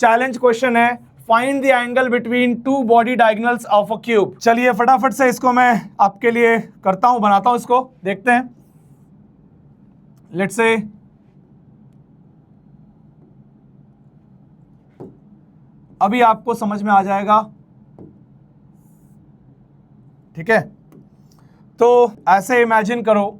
Challenge question है, find the angle between two body diagonals of a cube. चलिए फटाफट से इसको मैं आपके लिए करता हूं, बनाता हूं, इसको देखते हैं। लेट्स से अभी आपको समझ में आ जाएगा, ठीक है। तो ऐसे इमेजिन करो,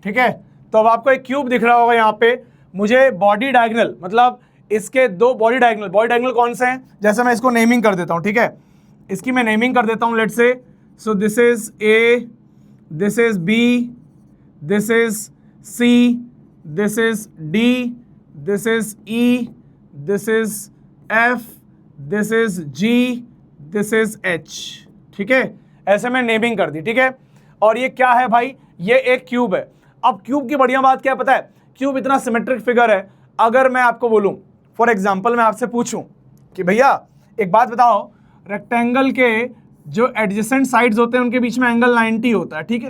ठीक है। तो अब आपको एक क्यूब दिख रहा होगा यहां पे। मुझे बॉडी डायगोनल मतलब इसके दो बॉडी डायगोनल कौन से हैं, जैसे मैं इसको नेमिंग कर देता हूं, ठीक है। इसकी मैं नेमिंग कर देता हूं, let's say so this is A, this is B, this is C, this is D, this is E, this is F, this is G, this is H, ठीक है। ऐसे मैं नेमिंग कर दी, ठीक है। और ये क्या है भाई, ये एक क्यूब है। अब क्यूब की बढ़िया बात क्या है पता है, क्यूब इतना सिमेट्रिक फिगर है। अगर मैं आपको बोलूं, फॉर एग्जांपल मैं आपसे पूछूं कि भैया एक बात बताओ, रेक्टेंगल के जो एडजेसेंट साइड्स होते हैं उनके बीच में एंगल 90 होता है, ठीक है।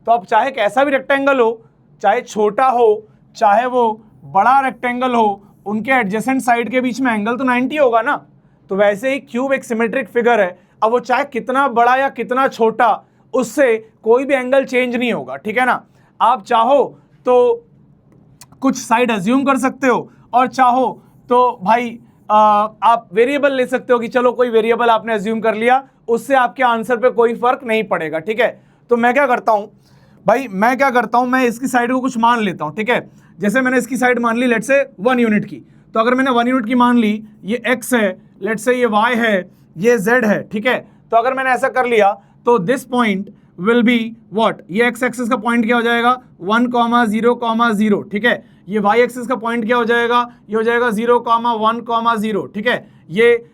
तो अब चाहे कैसा भी रेक्टेंगल हो, चाहे छोटा हो चाहे वो बड़ा रेक्टेंगल हो, उनके एडजेसेंट साइड के बीच में एंगल तो 90 होगा ना। तो वैसे ही क्यूब एक सिमेट्रिक फिगर है। अब वो चाहे कितना बड़ा या कितना छोटा, उससे कोई भी एंगल चेंज नहीं होगा, ठीक है ना। आप चाहो तो कुछ साइड अज्यूम कर सकते हो, और चाहो तो भाई आप वेरिएबल ले सकते हो कि चलो कोई वेरिएबल आपने अज्यूम कर लिया, उससे आपके आंसर पे कोई फर्क नहीं पड़ेगा, ठीक है। तो मैं क्या करता हूं भाई, मैं इसकी साइड को कुछ मान लेता हूं, ठीक है। जैसे मैंने इसकी साइड मान ली लेट्स से 1 यूनिट की, तो अगर मैंने 1 यूनिट की मान ली, ये x है, लेट्स से ये y है, ये z है, ठीक है। तो अगर मैंने ऐसा कर लिया तो this point will be what, ये x एक्सिस का पॉइंट क्या हो जाएगा 1,0,0, ठीक है। ये y एक्सिस का पॉइंट क्या हो जाएगा, ये हो जाएगा 0,1,0, ठीक है। ये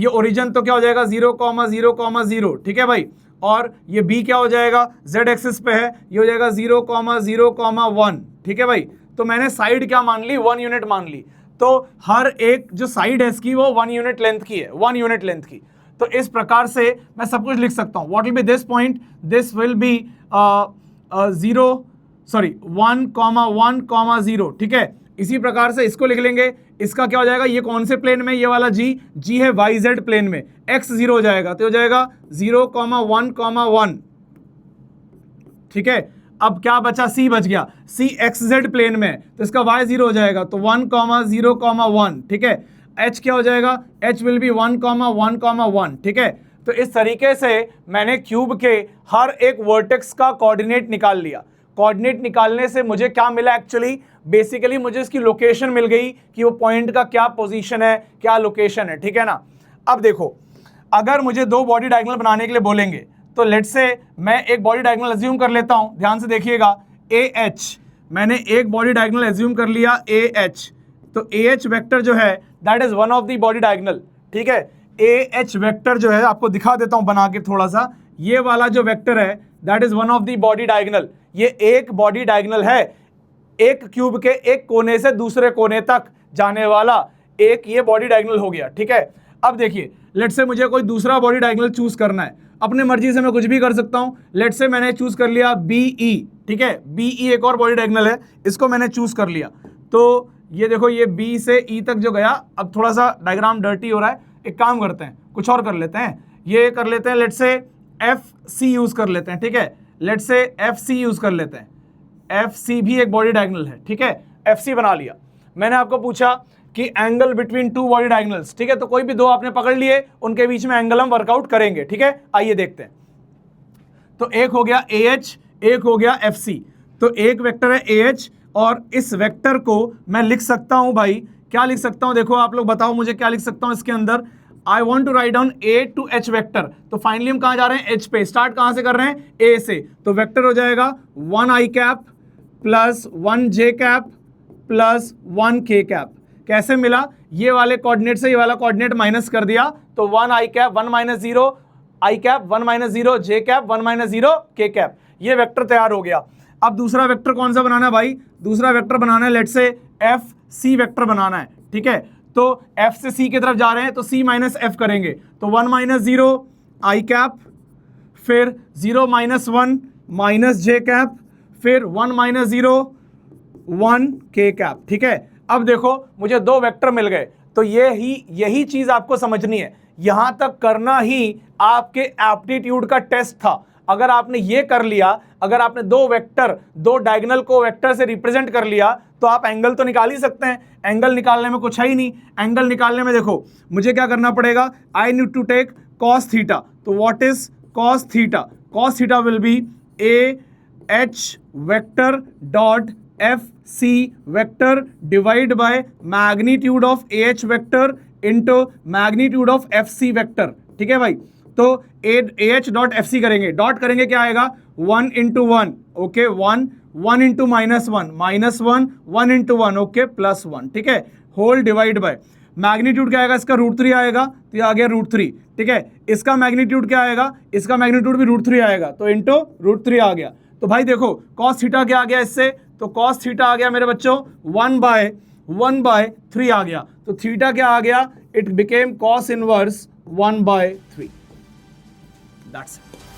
ओरिजिन तो क्या हो जाएगा 0,0,0, ठीक है भाई। और ये b क्या हो जाएगा, z एक्सिस पे है, ये हो जाएगा 0,0,1, ठीक है भाई। तो मैंने साइड क्या मान ली, 1 यूनिट मान ली। तो हर एक जो साइड है इसकी वो 1 यूनिट लेंथ की है, 1 यूनिट लेंथ की। तो इस प्रकार से मैं सब कुछ लिख सकता हूं। What will be this point, this will be 1,1,0, ठीक है। इसी प्रकार से इसको लिख लेंगे, इसका क्या हो जाएगा, ये कौन से प्लेन में, ये वाला जी है YZ प्लेन में, x 0 हो जाएगा, तो हो जाएगा 0,1,1, ठीक है। अब क्या बचा, C बच गया, C XZ प्लेन में, तो इसका y 0 हो जाएगा, तो 1,0,1, ठीक है। h क्या हो जाएगा, h विल बी 1,1,1, ठीक है। तो इस तरीके से मैंने क्यूब के हर एक वर्टेक्स का कोऑर्डिनेट निकाल लिया। कोऑर्डिनेट निकालने से मुझे क्या मिला, एक्चुअली बेसिकली मुझे इसकी लोकेशन मिल गई कि वो पॉइंट का क्या पोजीशन है, क्या लोकेशन है, ठीक है ना। अब देखो, अगर मुझे दो बॉडी डायगोनल बनाने के लिए बोलेंगे तो लेट्स से मैं एक बॉडी डायगोनल अज्यूम कर लेता हूं, ध्यान से देखिएगा, AH, मैंने एक बॉडी डायगोनल अज्यूम कर लिया AH। तो AH वेक्टर जो है that is one of the body diagonal, ठीक है। AH वेक्टर जो है आपको दिखा देता हूं बना के थोड़ा सा, ये वाला जो वेक्टर है that is one of the body diagonal. ये एक बॉडी डायगोनल है, एक क्यूब के एक कोने से दूसरे कोने तक जाने वाला एक ये बॉडी डायगोनल हो गया, ठीक है। अब देखिए, लेट्स से मुझे कोई दूसरा बॉडी डायगोनल चूज करना है, अपने मर्जी से मैं कुछ भी कर सकता हूं। लेट्स से मैंने चूज कर लिया BE, ठीक है। BE एक और बॉडी डायगोनल है, इसको मैंने चूज कर लिया। तो ये देखो, ये B से E तक जो गया, अब थोड़ा सा डायग्राम डर्टी हो रहा है, एक काम करते हैं, कुछ और कर लेते हैं, ये कर लेते हैं, लेट्स से FC यूज कर लेते हैं, ठीक है। लेट्स से FC यूज कर लेते हैं, FC भी एक बॉडी डायगोनल है, ठीक है। FC बना लिया। मैंने आपको पूछा कि angle between two body diagonals, ठीक है। तो कोई भी दो आपने पकड़ लिए, उनके बीच में एंगल हम वर्कआउट करेंगे, ठीक है। आइए देखते हैं। तो एक हो गया AH, एक हो गया FC। तो एक वेक्टर है AH, और इस वेक्टर को मैं लिख सकता हूं भाई, क्या लिख सकता हूं, देखो आप लोग बताओ मुझे क्या लिख सकता हूं इसके अंदर। I want to write down A to H vector. तो फाइनली हम कहां जा रहे हैं, H पे। स्टार्ट कहां से कर रहे हैं, A से। तो वेक्टर हो जाएगा 1i cap plus 1j cap plus 1k cap. कैसे मिला, ये वाले कोऑर्डिनेट से ये वाला कोऑर्डिनेट माइनस कर दिया, तो 1i cap 1 - 0, i cap 1 - 0, j cap 1 - 0, k cap. ये वेक्टर तैयार हो गया। अब दूसरा वेक्टर कौन सा बनाना है भाई? दूसरा वेक्टर बनाना है, let's say F c vector बनाना है, ठीक है। तो एफ से सी की तरफ जा रहे हैं तो सी माइनस एफ करेंगे, तो 1 माइनस 0 आई कैप, फिर 0 माइनस 1 माइनस जे कैप, फिर 1 माइनस 0 1 के कैप, ठीक है। अब देखो मुझे दो वेक्टर मिल गए, तो यही चीज आपको समझनी है। यहां तक करना ही आपके एप्टीट्यूड का टेस्ट था। अगर आपने ये कर लिया, अगर आपने दो वेक्टर, दो डायगोनल को वेक्टर से रिप्रेजेंट कर लिया, तो आप एंगल तो निकाल ही सकते हैं। एंगल निकालने में कुछ है ही नहीं। एंगल निकालने में देखो मुझे क्या करना पड़ेगा, I need to take cos theta. तो what is cos theta? Cos theta will be a h vector dot f c vector divide by magnitude of a h vector into magnitude of f c vector, ठीक है भाई। तो a h dot f c करेंगे, dot करेंगे क्या आएगा, 1 into 1, okay, 1 into -1 -1 1 into 1, okay, +1, ठीक है, होल डिवाइड बाय मैग्नीट्यूड क्या आएगा इसका, √3 आएगा, तो ये आ गया √3, ठीक है। इसका मैग्नीट्यूड क्या आएगा, इसका मैग्नीट्यूड भी √3 आएगा, तो इंटू √3 आ गया। तो भाई देखो कॉस थीटा क्या आ गया इससे, तो कॉस थीटा आ गया मेरे बच्चों 1/3 आ गया। तो थीटा क्या आ गया, it became cos inverse 1/3। That's it.